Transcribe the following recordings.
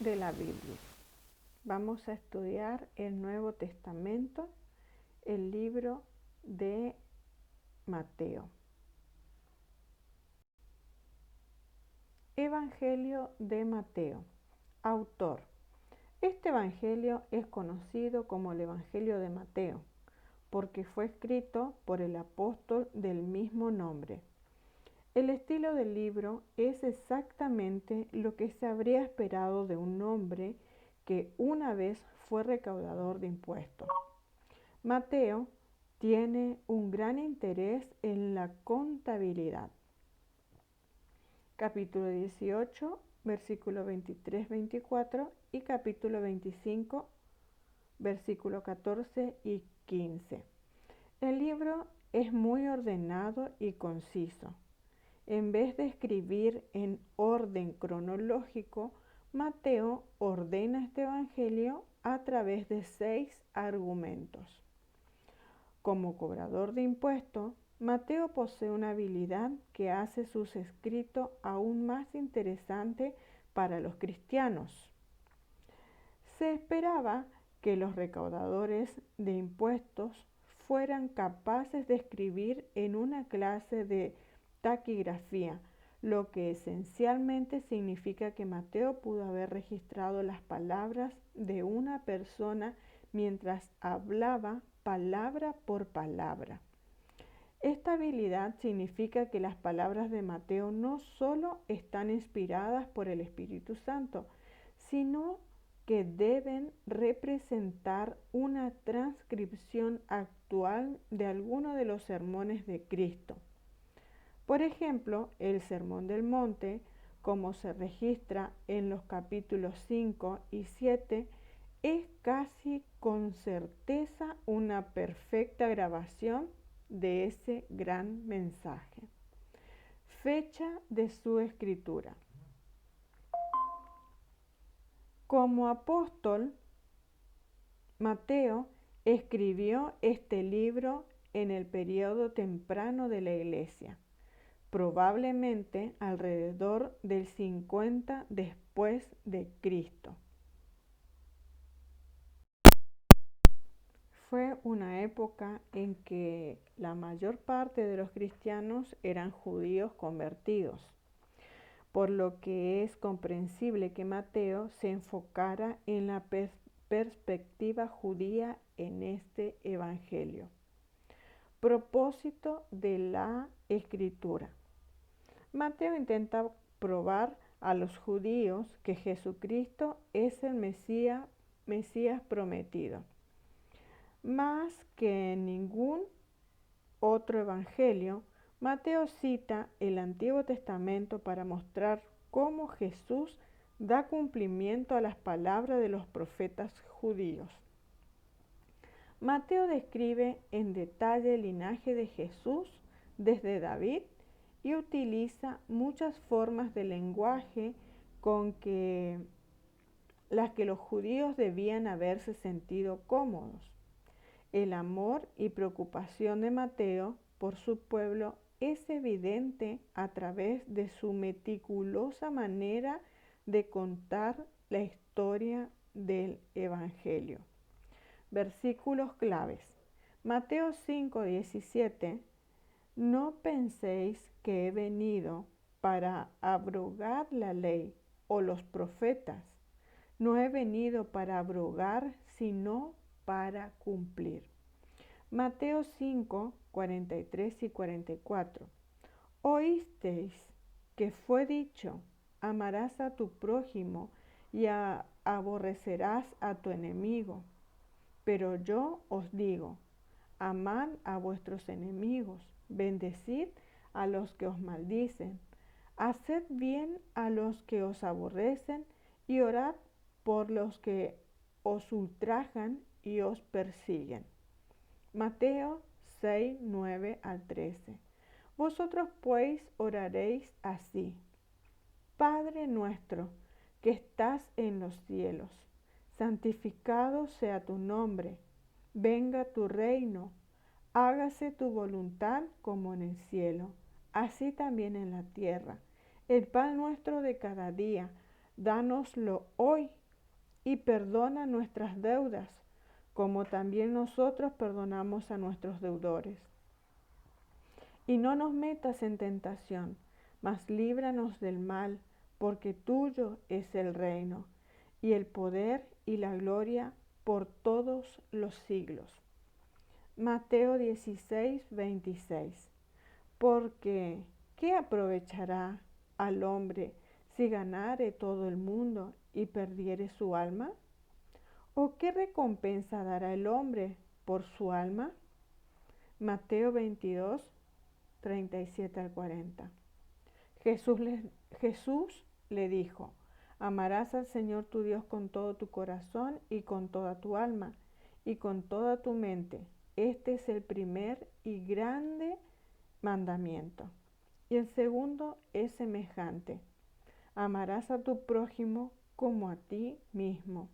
de la Biblia. Vamos a estudiar el Nuevo Testamento, el libro de Mateo. Evangelio de Mateo. Autor. Este evangelio es conocido como el Evangelio de Mateo, porque fue escrito por el apóstol del mismo nombre. El estilo del libro es exactamente lo que se habría esperado de un hombre que una vez fue recaudador de impuestos. Mateo tiene un gran interés en la contabilidad. Capítulo 18, versículo 23-24 y capítulo 25, versículo 14 y 15. El libro es muy ordenado y conciso. En vez de escribir en orden cronológico, Mateo ordena este evangelio a través de 6 argumentos. Como cobrador de impuestos, Mateo posee una habilidad que hace sus escritos aún más interesantes para los cristianos. Se esperaba que los recaudadores de impuestos fueran capaces de escribir en una clase de taquigrafía, lo que esencialmente significa que Mateo pudo haber registrado las palabras de una persona mientras hablaba palabra por palabra. Esta habilidad significa que las palabras de Mateo no solo están inspiradas por el Espíritu Santo, sino que deben representar una transcripción actual de alguno de los sermones de Cristo. Por ejemplo, el Sermón del Monte, como se registra en los capítulos 5 y 7, es casi con certeza una perfecta grabación de ese gran mensaje. Fecha de su escritura. Como apóstol, Mateo escribió este libro en el periodo temprano de la Iglesia, probablemente alrededor del 50 después de Cristo. Fue una época en que la mayor parte de los cristianos eran judíos convertidos, por lo que es comprensible que Mateo se enfocara en la perspectiva judía en este evangelio. Propósito de la escritura. Mateo intenta probar a los judíos que Jesucristo es el Mesías prometido. Más que en ningún otro evangelio, Mateo cita el Antiguo Testamento para mostrar cómo Jesús da cumplimiento a las palabras de los profetas judíos. Mateo describe en detalle el linaje de Jesús desde David y utiliza muchas formas de lenguaje con las que los judíos debían haberse sentido cómodos. El amor y preocupación de Mateo por su pueblo es evidente a través de su meticulosa manera de contar la historia del Evangelio. Versículos claves. Mateo 5:17. No penséis que he venido para abrogar la ley o los profetas. No he venido para abrogar, sino para cumplir. Mateo 5, 43 y 44. Oísteis que fue dicho, amarás a tu prójimo y aborrecerás a tu enemigo. Pero yo os digo, amad a vuestros enemigos, bendecid a los que os maldicen, haced bien a los que os aborrecen y orad por los que os ultrajan y os persiguen. Mateo 6, 9 al 13. Vosotros pues oraréis así: Padre nuestro que estás en los cielos, santificado sea tu nombre, venga tu reino, hágase tu voluntad como en el cielo, así también en la tierra. El pan nuestro de cada día, Dánoslo hoy y perdona nuestras deudas, como también nosotros perdonamos a nuestros deudores. Y no nos metas en tentación, mas líbranos del mal, porque tuyo es el reino, y el poder y la gloria por todos los siglos. Mateo 16, 26. Porque, ¿qué aprovechará al hombre si ganare todo el mundo y perdiere su alma? ¿O qué recompensa dará el hombre por su alma? Mateo 22, 37 al 40. Jesús le dijo: amarás al Señor tu Dios con todo tu corazón y con toda tu alma y con toda tu mente. Este es el primer y grande mandamiento. Y el segundo es semejante: amarás a tu prójimo como a ti mismo.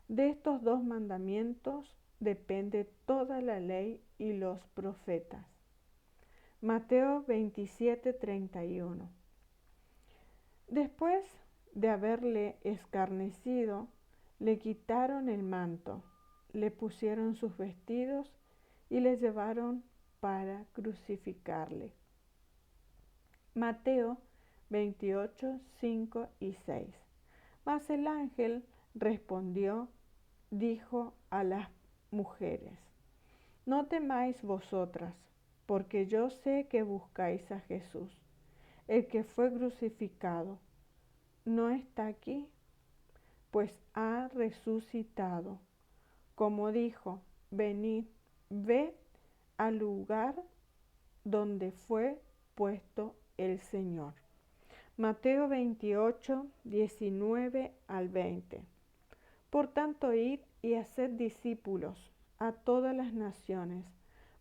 De estos dos mandamientos depende toda la ley y los profetas. Mateo 27, 31. Después de haberle escarnecido, le quitaron el manto, le pusieron sus vestidos y le llevaron para crucificarle. Mateo 28, 5 y 6. Mas el ángel respondió, dijo a las mujeres: no temáis vosotras, porque yo sé que buscáis a Jesús, el que fue crucificado. No está aquí, pues ha resucitado. Como dijo: venid, ved al lugar donde fue puesto el Señor. Mateo 28, 19 al 20. Por tanto, id y haced discípulos a todas las naciones,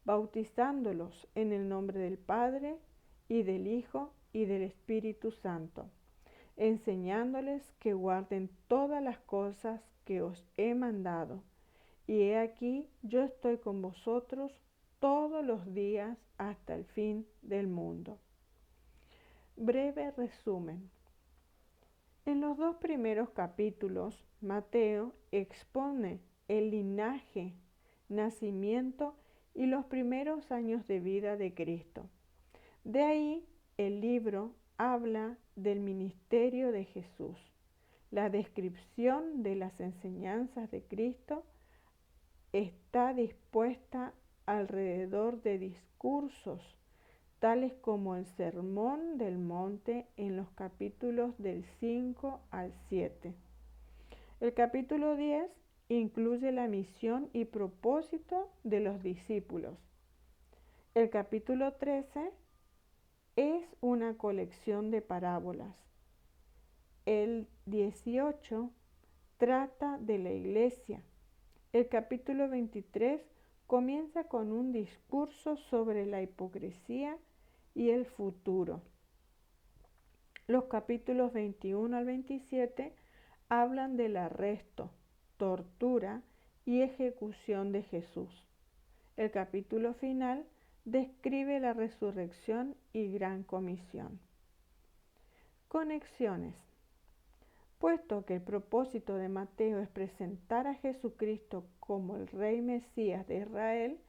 bautizándolos en el nombre del Padre, y del Hijo, y del Espíritu Santo, enseñándoles que guarden todas las cosas que os he mandado. Y he aquí, yo estoy con vosotros todos los días hasta el fin del mundo. Breve resumen. En los dos primeros capítulos, Mateo expone el linaje, nacimiento y los primeros años de vida de Cristo. De ahí, el libro habla del ministerio de Jesús, la descripción de las enseñanzas de Cristo está dispuesta alrededor de discursos tales como el Sermón del Monte en los capítulos del 5 al 7. El capítulo 10 incluye la misión y propósito de los discípulos. El capítulo 13 es una colección de parábolas. El 18 trata de la iglesia. El capítulo 23 comienza con un discurso sobre la hipocresía y el futuro. Los capítulos 21 al 27 hablan del arresto, tortura y ejecución de Jesús. El capítulo final describe la resurrección y gran comisión. Conexiones. Puesto que el propósito de Mateo es presentar a Jesucristo como el Rey Mesías de Israel,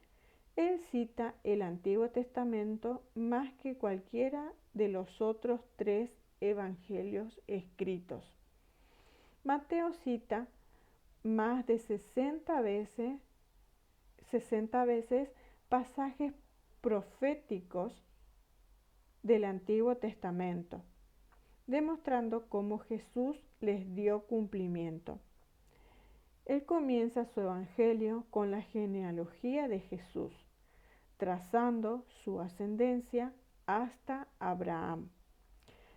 él cita el Antiguo Testamento más que cualquiera de los otros 3 evangelios escritos. Mateo cita más de 60 veces pasajes proféticos del Antiguo Testamento, demostrando cómo Jesús les dio cumplimiento. Él comienza su evangelio con la genealogía de Jesús, trazando su ascendencia hasta Abraham,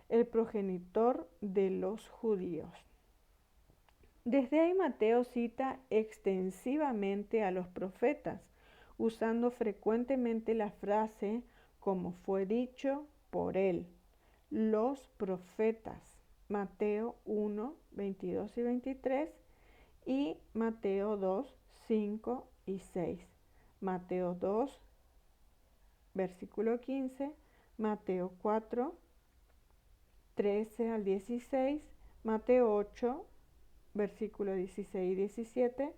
el progenitor de los judíos. Desde ahí Mateo cita extensivamente a los profetas, usando frecuentemente la frase como fue dicho por él. Los profetas, Mateo 1, 22 y 23 y Mateo 2, 5 y 6. Mateo 2, versículo 15, Mateo 4, 13 al 16, Mateo 8, versículos 16 y 17,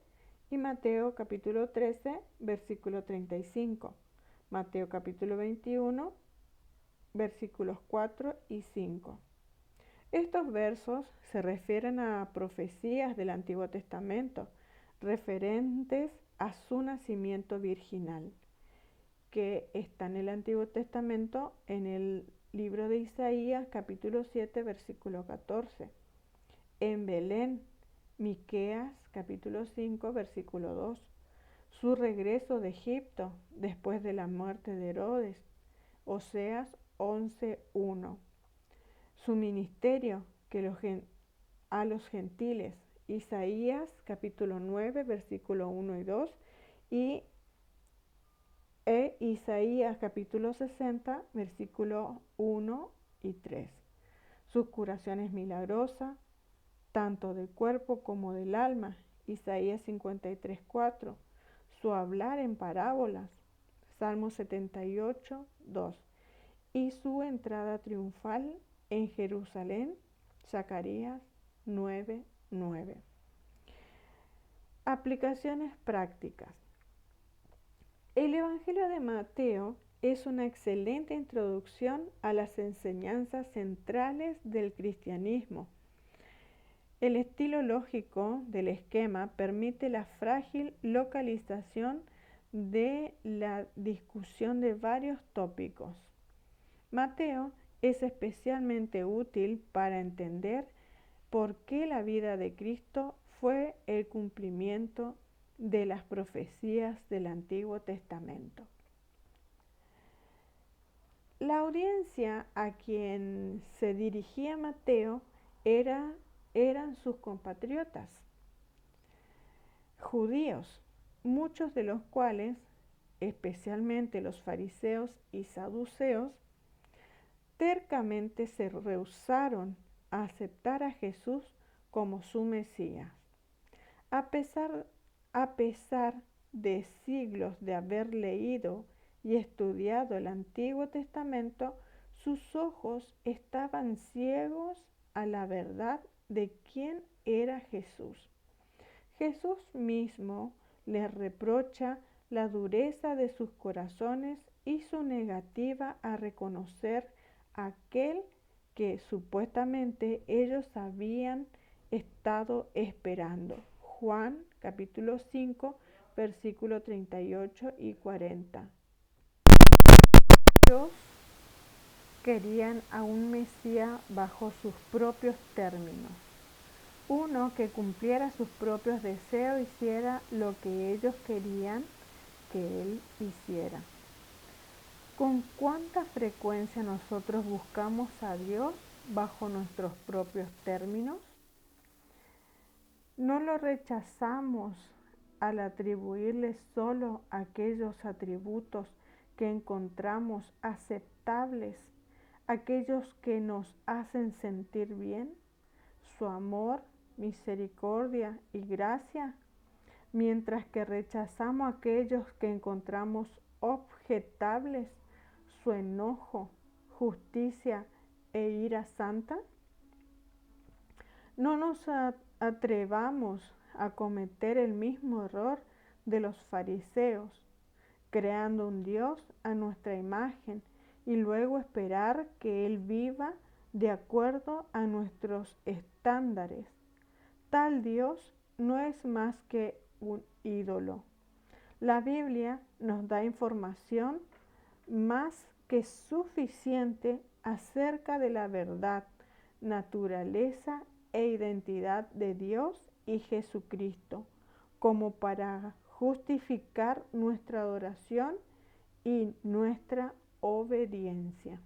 y Mateo capítulo 13, versículo 35. Mateo capítulo 21, versículos 4 y 5. Estos versos se refieren a profecías del Antiguo Testamento referentes a su nacimiento virginal, que está en el Antiguo Testamento en el libro de Isaías capítulo 7 versículo 14. En Belén, Miqueas capítulo 5 versículo 2. Su regreso de Egipto después de la muerte de Herodes, Oseas 11:1. Su ministerio a los gentiles, Isaías capítulo 9 versículo 1 y 2, y Isaías capítulo 60 versículo 1 y 3. Sus curaciones milagrosas, tanto del cuerpo como del alma, Isaías 53:4. Su hablar en parábolas, Salmo 78:2. Y su entrada triunfal en Jerusalén, Zacarías 9:9. Aplicaciones prácticas. El Evangelio de Mateo es una excelente introducción a las enseñanzas centrales del cristianismo. El estilo lógico del esquema permite la frágil localización de la discusión de varios tópicos. Mateo es especialmente útil para entender por qué la vida de Cristo fue el cumplimiento de las profecías del Antiguo Testamento. La audiencia a quien se dirigía Mateo eran sus compatriotas judíos, muchos de los cuales, especialmente los fariseos y saduceos, tercamente se rehusaron a aceptar a Jesús como su Mesías. A pesar de siglos de haber leído y estudiado el Antiguo Testamento, sus ojos estaban ciegos a la verdad de quién era Jesús. Jesús mismo les reprocha la dureza de sus corazones y su negativa a reconocer a aquel que supuestamente ellos habían estado esperando. Juan capítulo 5, versículo 38 y 40. Ellos querían a un Mesías bajo sus propios términos, uno que cumpliera sus propios deseos, hiciera lo que ellos querían que él hiciera. ¿Con cuánta frecuencia nosotros buscamos a Dios bajo nuestros propios términos? ¿No lo rechazamos al atribuirle solo aquellos atributos que encontramos aceptables, aquellos que nos hacen sentir bien? Su amor, misericordia y gracia, mientras que rechazamos aquellos que encontramos objetables, su enojo, justicia e ira santa. No nos atrevamos a cometer el mismo error de los fariseos, creando un Dios a nuestra imagen y luego esperar que Él viva de acuerdo a nuestros estándares. Tal Dios no es más que un ídolo. La Biblia nos da información más que suficiente acerca de la verdad, naturaleza e identidad de Dios y Jesucristo, como para justificar nuestra adoración y nuestra obediencia.